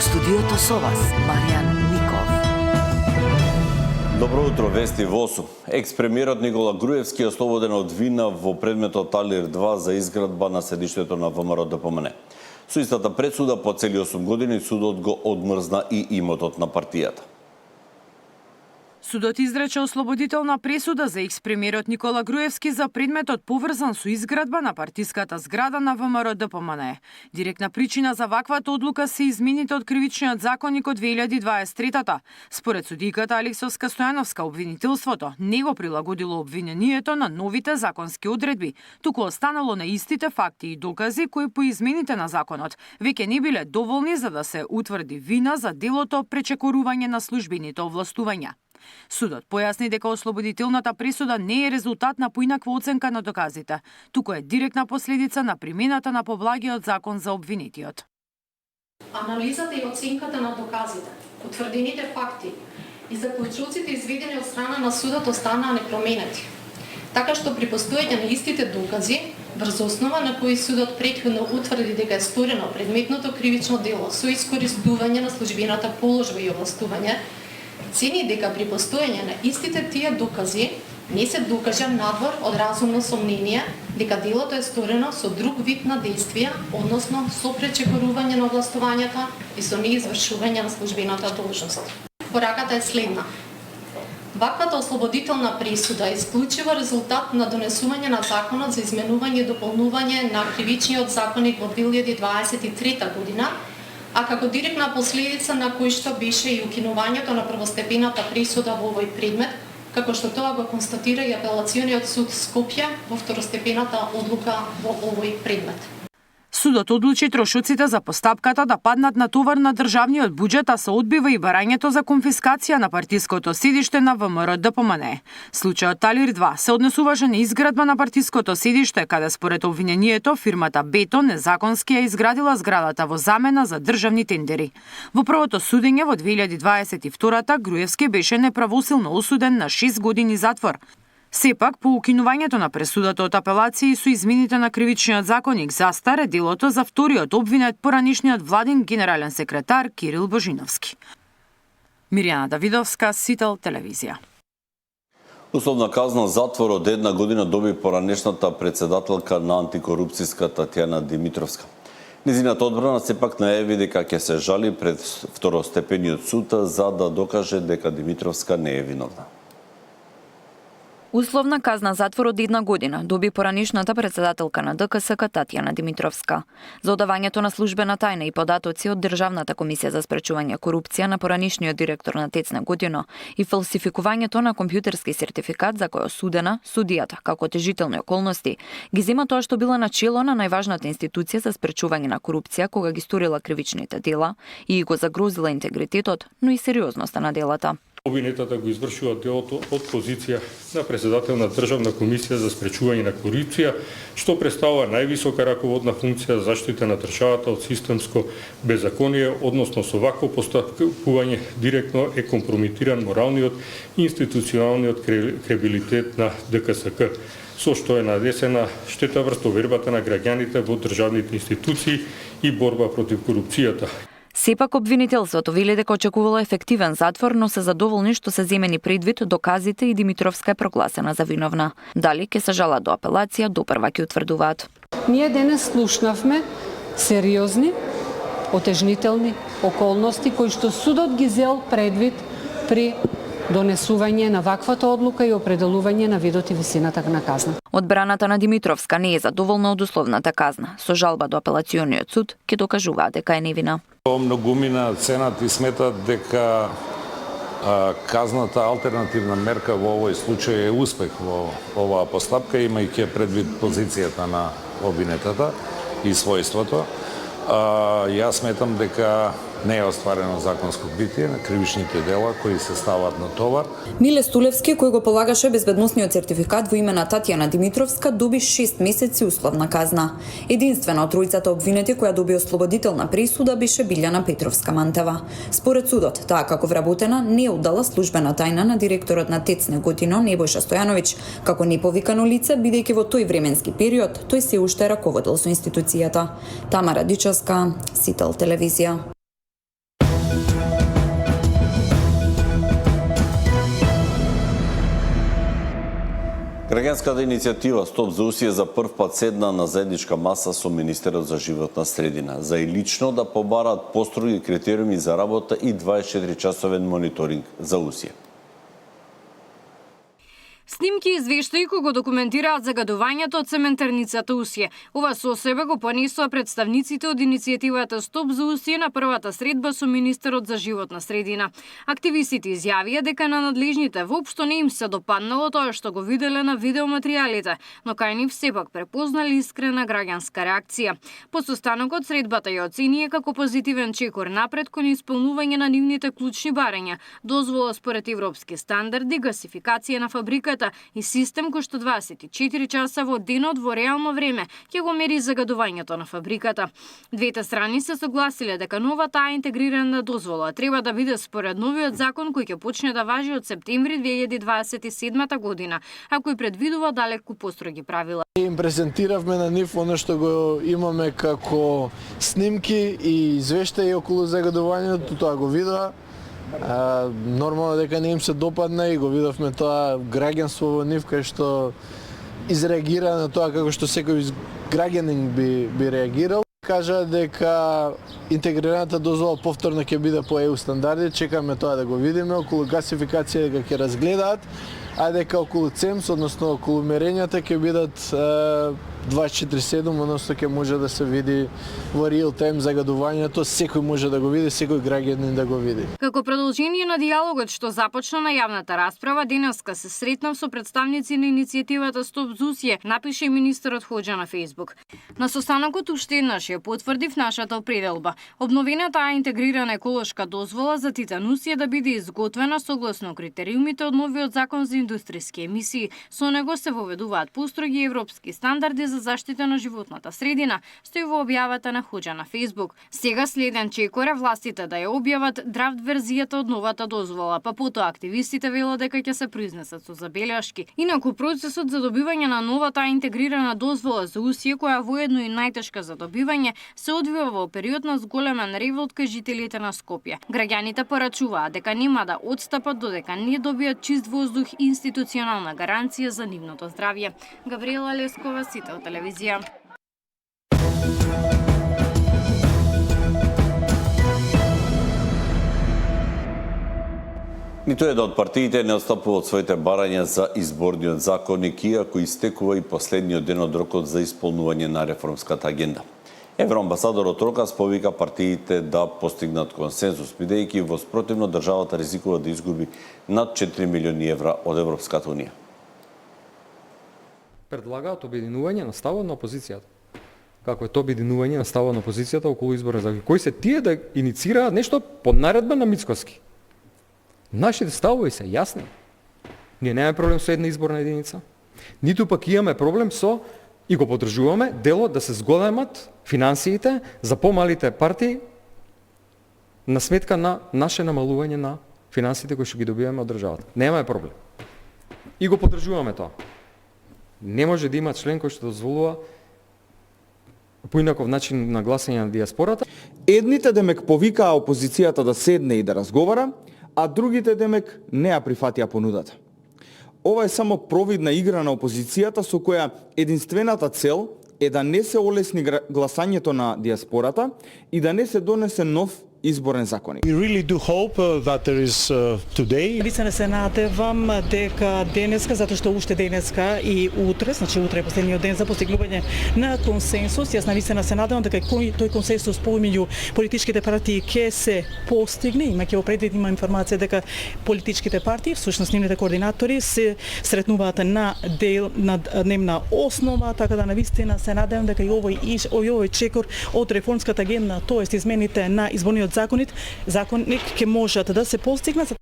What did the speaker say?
Студиото со вас, Маријан Ников. Добро утро, вести во ОСУ. Екс-премиерот Никола Груевски е ослободен од вина во предметот Талир 2 за изградба на седиштето на ВМРО ДПМН. Со истата пресуда по цели 8 години судот го одмрзна и имотот на партијата. Судот изрече ослободителна пресуда за екс-премиерот Никола Груевски за предметот поврзан со изградба на партиската зграда на ВМРО ДПМН. Директна причина за ваквата одлука се измените од кривичниот законник од 2023-та. Според судиката Алексовска Стојановска, обвинителството не го прилагодило обвинението на новите законски одредби, туку останало на истите факти и докази кои по измените на законот веќе не биле доволни за да се утврди вина за делото пречекорување на службените овластувања. Судот појасни дека ослободителната пресуда не е резултат на поинаква оценка на доказите, туку е директна последица на примената на поблагиот закон за обвинетиот. Анализата и оценката на доказите, утврдените факти и заклучоците изведени од страна на судот останаа непроменети. Така што при постоење на истите докази, врз основа на кои судот претходно утврди дека е сторено предметното кривично дело со искористување на службената положба и овластување, цени дека при постоење на истите тие докази не се докажа надвор од разумно сомнение дека делото е сторено со друг вид на действија, односно со пречекорување на овластувањата и со неизвршување на службената должност. Пораката е следна. Ваквата ослободителна пресуда е исклучиво резултат на донесување на законот за изменување и дополнување на кривичниот законник во 2023 година, а како директна последица на кој што беше и укинувањето на првостепената пресуда во овој предмет, како што тоа го констатира и апелациониот суд Скопје во второстепената одлука во овој предмет. Судот одлучи трошоците за постапката да паднат на товар на државниот буџет, а се одбива и барањето за конфискација на партиското седиште на ВМРО ДПМН. Случајот Талир 2 се однесуваше на изградба на партиското седиште, каде според обвинението фирмата Бето незаконски ја изградила зградата во замена за државни тендери. Во првото судење во 2022-та Груевски беше неправосилно осуден на 6 години затвор. Сепак, по укинувањето на пресудата од апелација и со измените на кривичниот законник застаре делото за вториот обвинет поранишниот владин генерален секретар Кирил Божиновски. Мирјана Давидовска, Сител телевизија. Условна казна затвор од 1 година доби поранешната председателка на антикорупцијската Татјана Димитровска. Низината одбрана сепак најави дека ќе се жали пред второстепениот суд за да докаже дека Димитровска не е виновна. Условна казна затвор од 1 година доби поранишната председателка на ДКСК Татјана Димитровска за одавањето на службена тајна и податоци од Државната комисија за спречување корупција на поранишниот директор на ТЕЦ на Годино и фалсификувањето на компјутерски сертификат за кој осудена судијата како тежителни околности ги зема тоа што била начело на најважната институција за спречување на корупција кога ги сторила кривичните дела и го загрозила интегритетот, но и сериозноста на делата. Обвинетата го извршува делото од позиција на председател на Државна комисија за спречување на корупција, што представува највисока раководна функција за заштита на државата од системско беззаконие, односно со вакво постапување директно е компромитиран моралниот и институционалниот крedibilitет на ДКСК, со што е нанесена штета врз довербата на граѓаните во државните институции и борба против корупцијата. Сепак обвинителството вели дека очекувало ефективен затвор, но се задоволни што се земени предвид доказите и Димитровска е прогласена за виновна. Дали ќе се жала до апелација, допрва ќе утврдуваат. Ние денес слушнавме сериозни, отежнителни околности кои што судот ги зел предвид при донесување на ваквата одлука и определување на видот и висината на казна. Одбраната на Димитровска не е задоволна од условната казна. Со жалба до апелациониот суд ќе докажуваат дека е невина. Многумина ценат и сметат дека казната алтернативна мерка во овој случај е успех во оваа постапка, имајќи предвид позицијата на обвинетата и својството. Јас сметам дека не е остварено законско битие на кривичните дела кои се стават на товар. Миле Стулевски, кој го полагаше безбедносниот сертификат во име на Татјана Димитровска, доби 6 месеци условна казна. Единствена од тројцата обвинети која доби ослободителна присуда беше Билјана Петровска-Мантева. Според судот, таа како вработена не оддала службена тајна на директорот на ТЕЦ Неготино Небојша Стојановиќ, како неповикано лице, бидејќи во тој временски период тој се уште раководел со институцијата. Тамара Дичовска, Сител телевизија. Граѓанската иницијатива Стоп Заусие за прв пат седна на заедничка маса со Министерот за животна средина за и лично да побараат построги критериуми за работа и 24-часовен мониторинг за усие. Снимки и извештаи кои го документираат загадувањето од цементарницата Усие. Ова со себе го понесоа представниците од иницијативата Стоп за Усие на првата средба со Министерот за животна средина. Активистите изјавија дека на надлежните воопшто не им се допаднало тоа што го виделе на видеоматеријалите, но кај нив сепак препознали искрена граѓанска реакција. По состанокот средбата ја оценија како позитивен чекор напред кон исполнување на нивните клучни барања, дозвола според европски стандарди, гасификација на фабриката и систем кој што 24 часа во денот во реално време ќе го мери загадувањето на фабриката. Двете страни се согласиле дека новата интегрирана дозвола треба да биде според новиот закон кој ќе почне да важи од септември 2027 година, а кој предвидува далеку построги правила. Им презентиравме на нив оно што го имаме како снимки и извештаи околу загадувањето, тоа го видоа. Нормално дека не им се допадна и го видовме тоа граѓанство во нив кај што изреагира на тоа како што секој граѓанин би реагирал. Кажа дека интегрираната дозвола повторно ќе биде по ЕУ стандарди, чекаме тоа да го видиме, околу гасификација дека ќе разгледаат, а дека околу ЦЕМС, односно околу мерењата ќе бидат 24/7, односно ќе може да се види во реал тайм загадувањето, секој може да го види, секој граѓанин да го види. Како продолжение на диалогот што започна на јавната расправа, денеска се сретнав со представници на иницијативата Стоп Заусие, напише и министерот Хоџа на Facebook. На состанокот уште еднаш ја потврдив нашата определба. Обновената интегрирана еколошка дозвола за титан Усие да биде изготвена согласно критериумите од новиот закон за индустријски емисии. Со него се воведуваат построги европски стандарди за заштита на животната средина, стои во објавата на Хоџа на Facebook. Сега следен чекор е властите да ја објават драфт верзијата од новата дозвола, па потоа активистите велат дека ќе се произнесат со забелешки. Инаку процесот за добивање на новата интегрирана дозвола за Усие, која воедно и најтешка за добивање, се одвива во период на зголемен револт кај жителите на Скопје. Граѓаните порачуваат дека нема да отстапат додека не добијат чист воздух и институционална гаранција за нивното здравје. Габриела Лескова, Сител телевизија. Ниту една од партиите не отстапува од своите барања за изборниот законник, иако истекува и последниот ден од рокот за исполнување на реформската агенда. Евроамбасадорот Рокас повика партиите да постигнат консензус, бидејќи во спротивно државата ризикува да изгуби над 4 милиони евра од Европската унија. Предлагаат обединување на ставот на опозицијата. Како е тоа обединување на ставот на опозицијата околу изборен закон? Кои се тие да иницираат нешто по наредба на Мицкоски? Нашите ставови се јасни. Ние немаме проблем со една изборна единица, ниту пак имаме проблем со и го поддржуваме делот да се зголемат финансиите за помалите партии на сметка на наше намалување на финансиите кои што ги добиваме од државата. Немаме проблем. И го поддржуваме тоа. Не може да има член кој што дозволува поинаков начин на гласање на диаспората. Едните демек повикаа опозицијата да седне и да разговара, а другите демек не ја прифатија понудата. Ова е само провидна игра на опозицијата со која единствената цел е да не се олесни гласањето на диаспората и да не се донесе нов изборен законник. We really do hope that there is today. Вистина се надевам дека денеска, затоа што уште денеска и утре, значи утре е последниот ден за постигнување на консенсус. Јас навистина се надевам дека тој консенсус помеѓу политичките партии ќе се постигне. Имајќи во предвид има информација дека политичките партии, всушност нивните координатори се сретнуваат на дневна основа, така да навистина се надевам дека и овој чекор од реформската агенда, тоест измените на изборниот законник ќе можат да се постигнат.